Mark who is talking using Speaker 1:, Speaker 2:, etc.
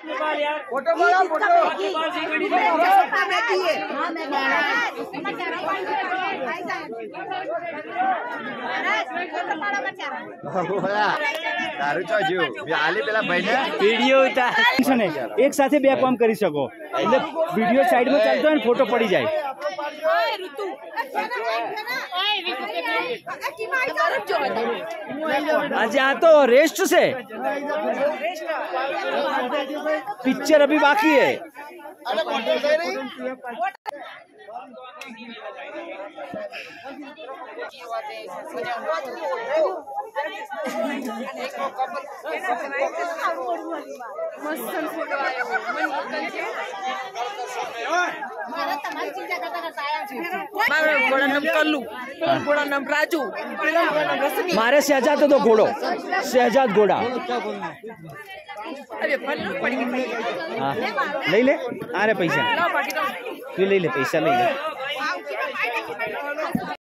Speaker 1: photo बड़ा photo
Speaker 2: તારું ચો જ્યું આલી પેલા ભાઈને
Speaker 3: વિડિયો ઉતાર એક સાથે બે કામ કરી શકો એટલે વિડિયો સાઈડમાં ચાલતો હોય ને ફોટો પડી જાય આજે આ તો રેસ્ટ છે पिक्चर अभी बाकी है
Speaker 1: राजू
Speaker 3: मारे शहजाद तो घोड़ो शहजाद घोड़ा हाँ ले ले अरे पैसा तू ले ले पैसा ले ले